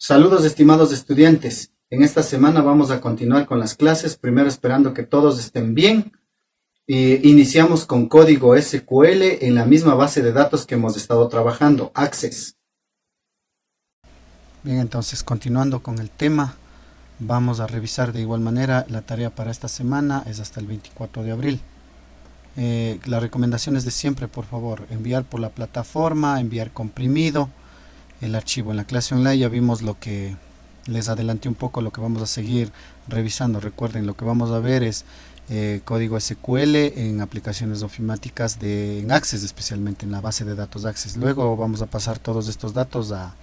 Saludos estimados estudiantes. En esta semana vamos a continuar con las clases, primero esperando que todos estén bien. Iniciamos con código SQL en la misma base de datos que hemos estado trabajando, Access. Bien, entonces continuando con el tema, vamos a revisar de igual manera la tarea para esta semana, es hasta el 24 de abril. La recomendación es de siempre, por favor, enviar por la plataforma, enviar comprimido el archivo. En la clase online ya vimos lo que les adelanté un poco, lo que vamos a seguir revisando. Recuerden, lo que vamos a ver es código SQL en aplicaciones ofimáticas en Access, especialmente en la base de datos Access. Luego vamos a pasar todos estos datos a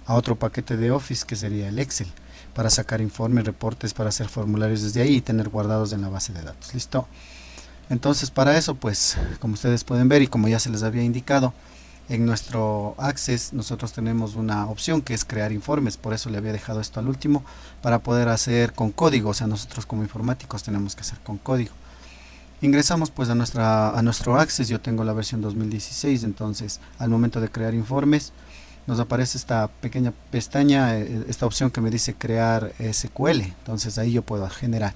otro paquete de Office, que sería el Excel, para sacar informes, reportes, para hacer formularios desde ahí y tener guardados en la base de datos. ¿Listo? Entonces, para eso, pues, como ustedes pueden ver y como ya se les había indicado, en nuestro Access nosotros tenemos una opción que es crear informes. Por eso le había dejado esto al último, para poder hacer con código. O sea, nosotros como informáticos tenemos que hacer con código. Ingresamos pues a nuestro Access. Yo tengo la versión 2016, entonces al momento de crear informes nos aparece esta pequeña pestaña, esta opción que me dice crear SQL. Entonces ahí yo puedo generar.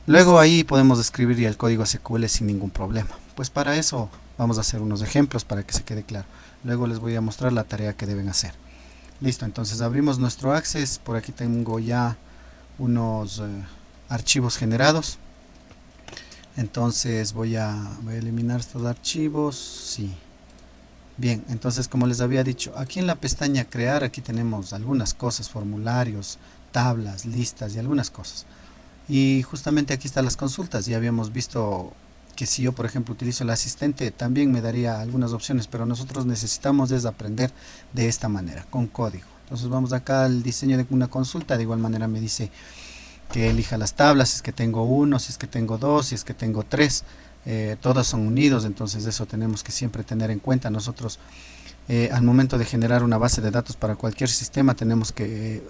Luego ahí podemos escribir ya el código SQL sin ningún problema. Pues para eso vamos a hacer unos ejemplos para que se quede claro. Luego les voy a mostrar la tarea que deben hacer. Listo, entonces abrimos nuestro Access. Por aquí tengo ya unos archivos generados. Entonces voy a eliminar estos archivos. Sí. Bien, entonces como les había dicho, aquí en la pestaña crear, aquí tenemos algunas cosas, formularios, tablas, listas y algunas cosas. Y justamente aquí están las consultas. Ya habíamos visto que si yo, por ejemplo, utilizo el asistente, también me daría algunas opciones, pero nosotros necesitamos es aprender de esta manera, con código. Entonces vamos acá al diseño de una consulta. De igual manera me dice que elija las tablas, si es que tengo uno, si es que tengo dos, si es que tengo tres. Todas son unidos, entonces eso tenemos que siempre tener en cuenta. Nosotros al momento de generar una base de datos para cualquier sistema tenemos que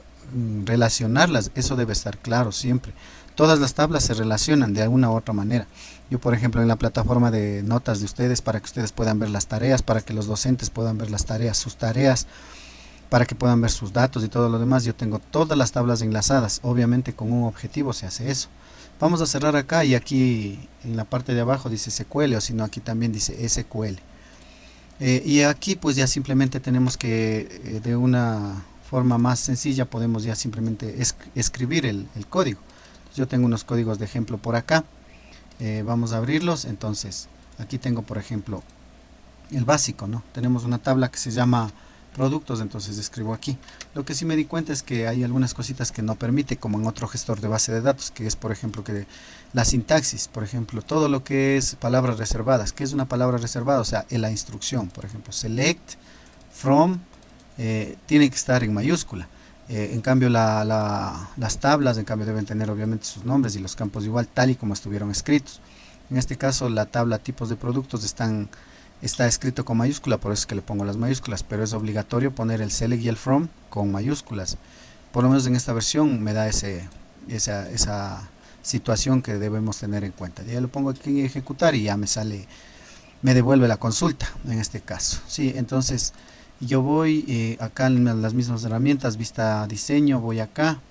relacionarlas. Eso debe estar claro siempre. Todas las tablas se relacionan de alguna u otra manera. Yo, por ejemplo, en la plataforma de notas de ustedes, para que ustedes puedan ver las tareas, para que los docentes puedan ver las tareas, sus tareas, para que puedan ver sus datos y todo lo demás, yo tengo todas las tablas enlazadas. Obviamente con un objetivo se hace eso. Vamos a cerrar acá, y aquí en la parte de abajo dice SQL, o si no, aquí también dice SQL. Y aquí pues ya simplemente tenemos que de una forma más sencilla podemos ya simplemente escribir el código. Yo tengo unos códigos de ejemplo por acá. Vamos a abrirlos. Entonces aquí tengo, por ejemplo, el básico, ¿no? Tenemos una tabla que se llama productos, entonces escribo aquí. Lo que sí me di cuenta es que hay algunas cositas que no permite, como en otro gestor de base de datos, que es, por ejemplo, que la sintaxis, por ejemplo, todo lo que es palabras reservadas. ¿Qué es una palabra reservada? O sea, en la instrucción, por ejemplo, select, from, tiene que estar en mayúscula. En cambio las tablas, en cambio, deben tener obviamente sus nombres y los campos igual, tal y como estuvieron escritos. En este caso la tabla tipos de productos está escrito con mayúscula, por eso es que le pongo las mayúsculas, pero es obligatorio poner el select y el from con mayúsculas. Por lo menos en esta versión me da esa situación que debemos tener en cuenta. Ya lo pongo aquí en ejecutar y ya me devuelve la consulta en este caso. Sí, entonces yo voy acá en las mismas herramientas, vista diseño, voy acá.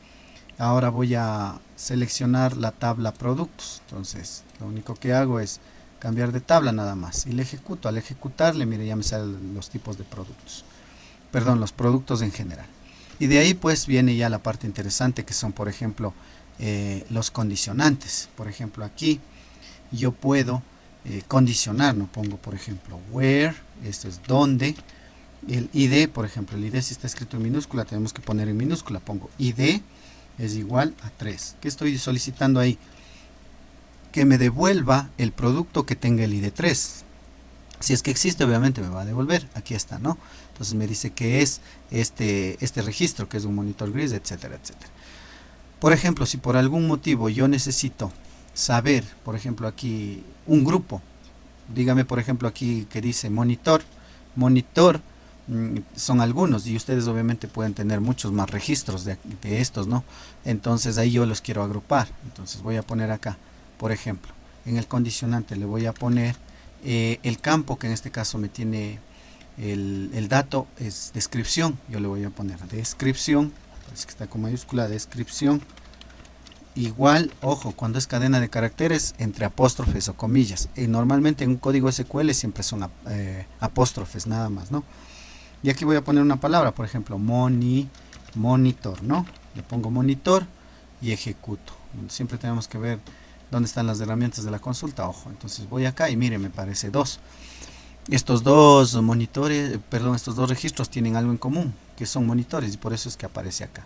Ahora voy a seleccionar la tabla productos. Entonces lo único que hago es cambiar de tabla nada más y le ejecuto. Al ejecutarle, mire, ya me salen los tipos de productos, perdón, los productos en general. Y de ahí pues viene ya la parte interesante, que son, por ejemplo, los condicionantes. Por ejemplo, aquí yo puedo condicionar, no pongo, por ejemplo, where, esto es donde. El ID, por ejemplo, el ID si está escrito en minúscula, tenemos que poner en minúscula. Pongo ID es igual a 3. ¿Qué estoy solicitando ahí? Que me devuelva el producto que tenga el ID 3. Si es que existe, obviamente me va a devolver. Aquí está, ¿no? Entonces me dice que es este registro, que es un monitor gris, etcétera, etcétera. Por ejemplo, si por algún motivo yo necesito saber, por ejemplo, aquí un grupo, dígame, por ejemplo, aquí que dice monitor son algunos, y ustedes obviamente pueden tener muchos más registros de estos, ¿no? Entonces ahí yo los quiero agrupar. Entonces voy a poner acá, por ejemplo, en el condicionante le voy a poner el campo, que en este caso me tiene el dato es descripción. Yo le voy a poner descripción, parece que está con mayúscula, descripción, igual, ojo, cuando es cadena de caracteres, entre apóstrofes o comillas. Normalmente en un código SQL siempre son apóstrofes nada más, ¿no? Y aquí voy a poner una palabra, por ejemplo, monitor, ¿no? Le pongo monitor y ejecuto. Siempre tenemos que ver dónde están las herramientas de la consulta, ojo. Entonces voy acá y mire, me parece 2. Estos dos monitores, perdón, estos dos registros tienen algo en común, que son monitores, y por eso es que aparece acá.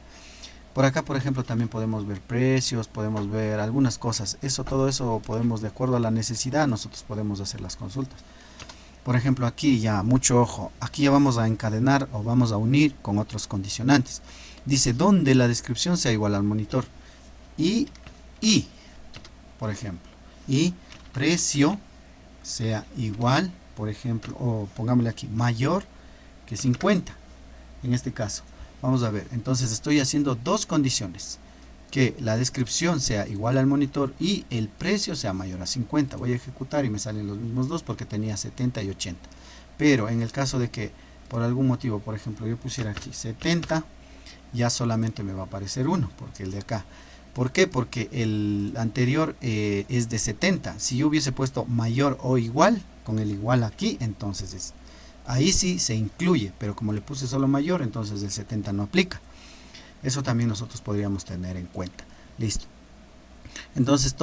Por acá, por ejemplo, también podemos ver precios, podemos ver algunas cosas. Todo eso podemos, de acuerdo a la necesidad, nosotros podemos hacer las consultas. Por ejemplo, aquí ya, mucho ojo, aquí ya vamos a encadenar o vamos a unir con otros condicionantes. Dice, donde la descripción sea igual al monitor. Y, por ejemplo, y precio sea igual, por ejemplo, o pongámosle aquí, mayor que 50. En este caso, vamos a ver, entonces estoy haciendo dos condiciones. Que la descripción sea igual al monitor y el precio sea mayor a 50. Voy a ejecutar y me salen los mismos dos porque tenía 70 y 80. Pero en el caso de que por algún motivo, por ejemplo, yo pusiera aquí 70, ya solamente me va a aparecer uno, porque el de acá. ¿Por qué? Porque el anterior es de 70. Si yo hubiese puesto mayor o igual, con el igual aquí, entonces ahí sí se incluye, pero como le puse solo mayor, entonces el 70 no aplica. Eso también nosotros podríamos tener en cuenta. Listo. Entonces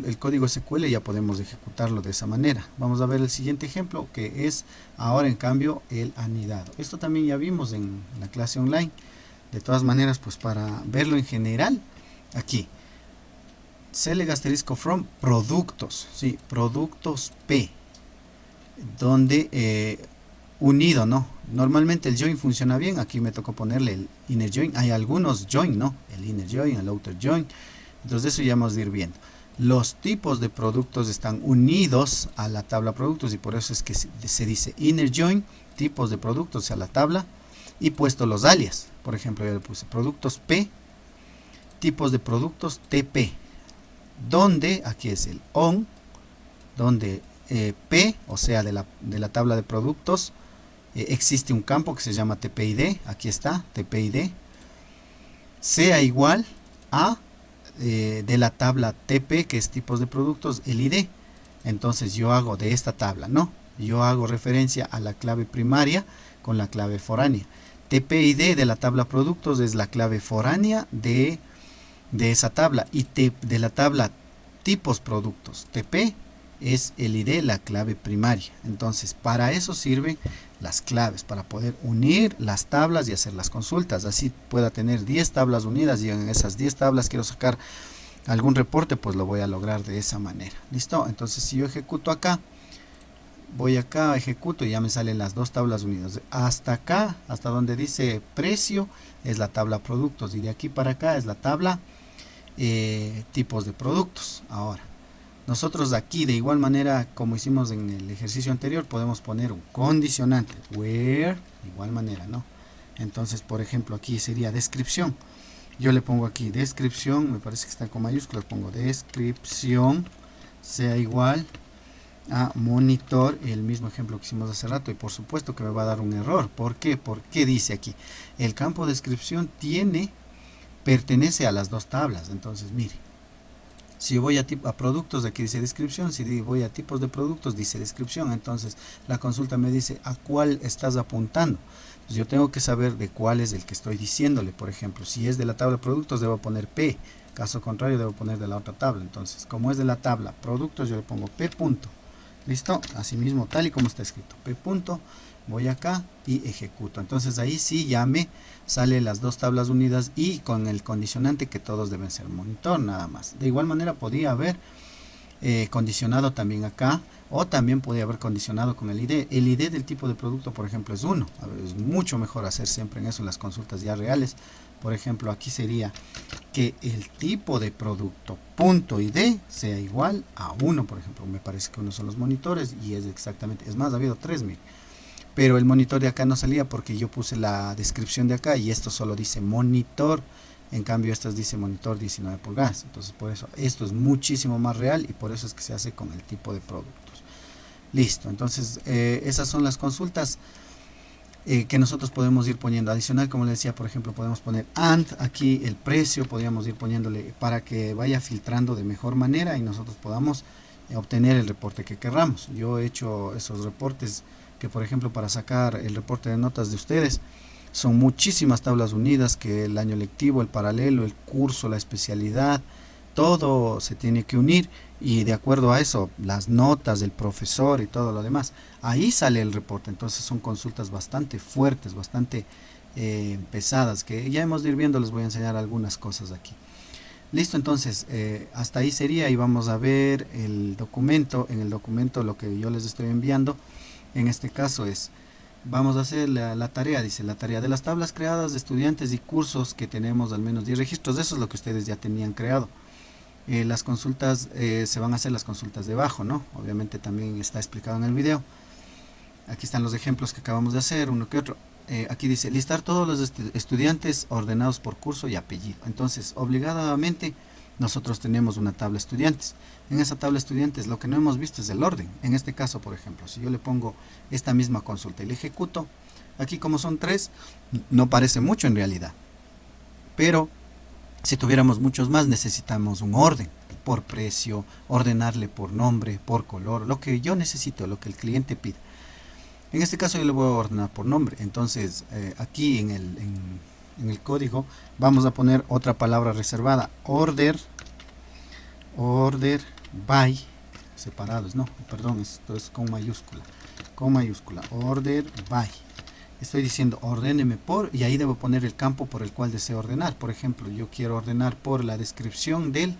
el código SQL ya podemos ejecutarlo de esa manera. Vamos a ver el siguiente ejemplo, que es ahora en cambio el anidado. Esto también ya vimos en la clase online. De todas maneras, pues para verlo en general, aquí select asterisco from productos, sí, productos P, donde unido, ¿no? Normalmente el join funciona bien. Aquí me tocó ponerle el inner join. Hay algunos join, ¿no? El inner join, el outer join. Entonces eso ya vamos a ir viendo. Los tipos de productos están unidos a la tabla productos y por eso es que se dice inner join, tipos de productos a la tabla, y puesto los alias. Por ejemplo, yo le puse productos P, tipos de productos TP, donde aquí es el on, donde P, o sea, de la tabla de productos, existe un campo que se llama TPID, aquí está, TPID, sea igual a de la tabla TP, que es tipos de productos, el ID. Entonces yo hago de esta tabla, ¿no? Yo hago referencia a la clave primaria con la clave foránea. TPID de la tabla productos es la clave foránea de esa tabla, y de la tabla tipos productos, TP, es el ID, la clave primaria. Entonces para eso sirven las claves, para poder unir las tablas y hacer las consultas. Así pueda tener 10 tablas unidas y en esas 10 tablas quiero sacar algún reporte, pues lo voy a lograr de esa manera. ¿Listo? Entonces si yo ejecuto acá, voy acá, ejecuto y ya me salen las dos tablas unidas. Hasta acá, hasta donde dice precio, es la tabla productos, y de aquí para acá es la tabla tipos de productos. Ahora, nosotros aquí de igual manera como hicimos en el ejercicio anterior, podemos poner un condicionante, where, de igual manera, ¿no? Entonces, por ejemplo, aquí sería descripción. Yo le pongo aquí descripción, me parece que está con mayúsculas, pongo descripción sea igual a monitor, el mismo ejemplo que hicimos hace rato, y por supuesto que me va a dar un error. ¿Por qué? Porque dice aquí, el campo descripción pertenece a las dos tablas. Entonces, mire, si yo voy a productos, aquí dice descripción. Si voy a tipos de productos, dice descripción. Entonces la consulta me dice a cuál estás apuntando. Entonces yo tengo que saber de cuál es el que estoy diciéndole. Por ejemplo, si es de la tabla productos, debo poner P. Caso contrario, debo poner de la otra tabla. Entonces, como es de la tabla productos, yo le pongo P punto. ¿Listo? Asimismo, tal y como está escrito, P punto. Voy acá y ejecuto. Entonces ahí sí ya me sale las dos tablas unidas y con el condicionante que todos deben ser monitor, nada más. De igual manera podía haber condicionado también acá, o también podía haber condicionado con el ID. El ID del tipo de producto, por ejemplo, es 1. Es mucho mejor hacer siempre en eso, en las consultas ya reales. Por ejemplo, aquí sería que el tipo de producto punto ID sea igual a 1. Por ejemplo, me parece que uno son los monitores y es exactamente, es más, ha habido 3, mil. Pero el monitor de acá no salía porque yo puse la descripción de acá y esto solo dice monitor. En cambio estas dice monitor 19 pulgadas. Entonces por eso esto es muchísimo más real y por eso es que se hace con el tipo de productos. Listo, entonces esas son las consultas. que nosotros podemos ir poniendo adicional, como les decía, por ejemplo, podemos poner and, aquí el precio, podríamos ir poniéndole para que vaya filtrando de mejor manera y nosotros podamos obtener el reporte que querramos. Yo he hecho esos reportes que, por ejemplo, para sacar el reporte de notas de ustedes, son muchísimas tablas unidas, que el año lectivo, el paralelo, el curso, la especialidad, todo se tiene que unir y de acuerdo a eso, las notas del profesor y todo lo demás, ahí sale el reporte. Entonces son consultas bastante fuertes, bastante pesadas, que ya hemos de ir viendo. Les voy a enseñar algunas cosas aquí. Listo, entonces hasta ahí sería, y vamos a ver el documento. En el documento lo que yo les estoy enviando, en este caso es, vamos a hacer la tarea, dice, la tarea de las tablas creadas de estudiantes y cursos que tenemos al menos 10 registros. Eso es lo que ustedes ya tenían creado. Las consultas, se van a hacer las consultas debajo, ¿no? Obviamente también está explicado en el video. Aquí están los ejemplos que acabamos de hacer, uno que otro. Aquí dice, listar todos los estudiantes ordenados por curso y apellido. Entonces, obligadamente, nosotros tenemos una tabla estudiantes. En esa tabla estudiantes lo que no hemos visto es el orden. En este caso, por ejemplo, si yo le pongo esta misma consulta y le ejecuto, aquí como son 3, no parece mucho en realidad. Pero si tuviéramos muchos más, necesitamos un orden por precio, ordenarle por nombre, por color, lo que yo necesito, lo que el cliente pide. En este caso yo le voy a ordenar por nombre. Entonces aquí en el código vamos a poner otra palabra reservada, order by, separados, no, perdón, esto es con mayúscula, order by. Estoy diciendo ordéneme por, y ahí debo poner el campo por el cual deseo ordenar. Por ejemplo, yo quiero ordenar por la descripción del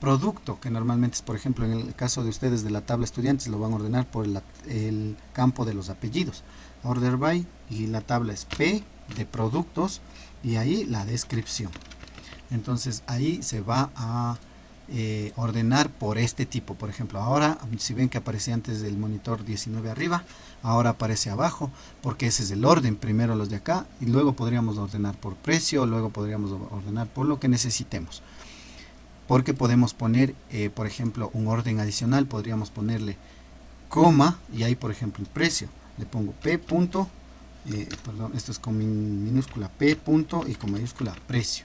producto, que normalmente es, por ejemplo, en el caso de ustedes de la tabla estudiantes, lo van a ordenar por el campo de los apellidos. Order by, y la tabla es P de productos, y ahí la descripción. Entonces ahí se va a ordenar por este tipo. Por ejemplo, ahora si ven que aparecía antes del monitor 19 arriba, ahora aparece abajo, porque ese es el orden. Primero los de acá, y luego podríamos ordenar por precio, luego podríamos ordenar por lo que necesitemos, porque podemos poner por ejemplo un orden adicional. Podríamos ponerle coma, y ahí por ejemplo el precio, le pongo P punto, perdón, esto es con minúscula, P punto y con mayúscula precio.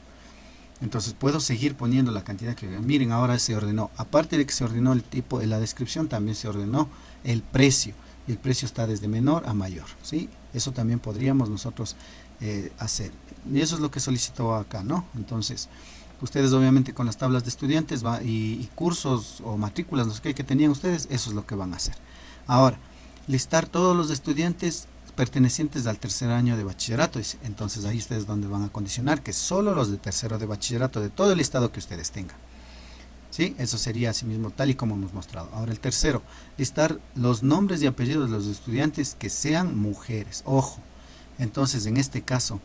Entonces puedo seguir poniendo la cantidad que miren, ahora se ordenó, aparte de que se ordenó el tipo de la descripción, también se ordenó el precio, y el precio está desde menor a mayor, ¿sí? Eso también podríamos nosotros hacer, y eso es lo que solicitó acá, ¿no? Entonces ustedes obviamente con las tablas de estudiantes y cursos o matrículas, no sé qué, que tenían ustedes, eso es lo que van a hacer. Ahora, listar todos los estudiantes pertenecientes al tercer año de bachillerato, dice. Entonces ahí ustedes donde van a condicionar que solo los de tercero de bachillerato, de todo el listado que ustedes tengan, ¿sí? Eso sería así mismo tal y como hemos mostrado. Ahora el tercero, listar los nombres y apellidos de los estudiantes que sean mujeres. Ojo, entonces en este caso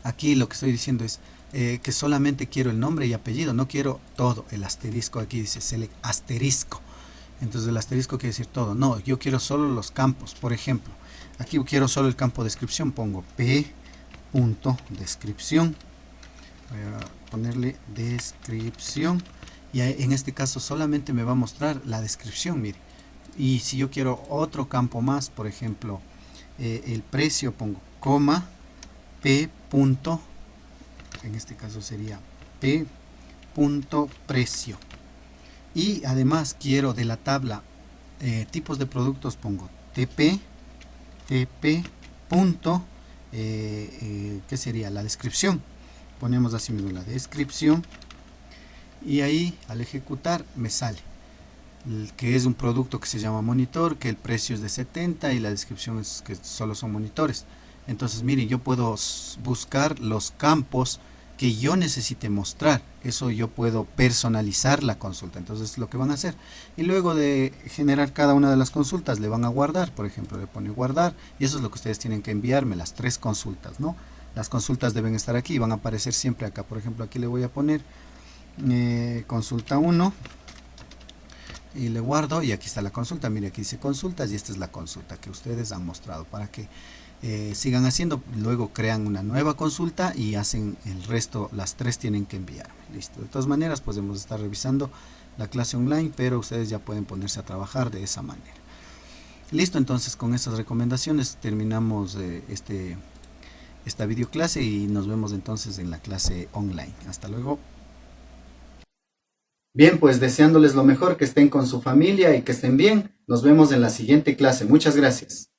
aquí lo que estoy diciendo es que solamente quiero el nombre y apellido, no quiero todo. El asterisco aquí dice select asterisco, entonces el asterisco quiere decir todo. No, yo quiero solo los campos. Por ejemplo, aquí quiero solo el campo descripción, pongo P punto descripción, voy a ponerle descripción, y en este caso solamente me va a mostrar la descripción, mire. Y si yo quiero otro campo más, por ejemplo el precio, pongo coma P punto, en este caso sería P punto precio, y además quiero de la tabla tipos de productos, pongo TP punto ¿qué sería? La descripción. Ponemos así mismo la descripción, y ahí al ejecutar me sale que es un producto que se llama monitor, que el precio es de 70 y la descripción es que solo son monitores. Entonces miren, yo puedo buscar los campos que yo necesite mostrar. Eso yo puedo personalizar la consulta. Entonces lo que van a hacer, y luego de generar cada una de las consultas le van a guardar. Por ejemplo, le pone guardar, y eso es lo que ustedes tienen que enviarme, las 3 consultas, ¿no? Las consultas deben estar aquí, van a aparecer siempre acá. Por ejemplo, aquí le voy a poner consulta 1 y le guardo, y aquí está la consulta. Mire, aquí dice consultas, y esta es la consulta que ustedes han mostrado, para que sigan haciendo. Luego crean una nueva consulta y hacen el resto. Las 3 tienen que enviarme. Listo. De todas maneras podemos estar revisando la clase online, pero ustedes ya pueden ponerse a trabajar de esa manera. Listo, entonces con esas recomendaciones terminamos esta videoclase y nos vemos entonces en la clase online. Hasta luego. Bien, pues deseándoles lo mejor, que estén con su familia y que estén bien. Nos vemos en la siguiente clase. Muchas gracias.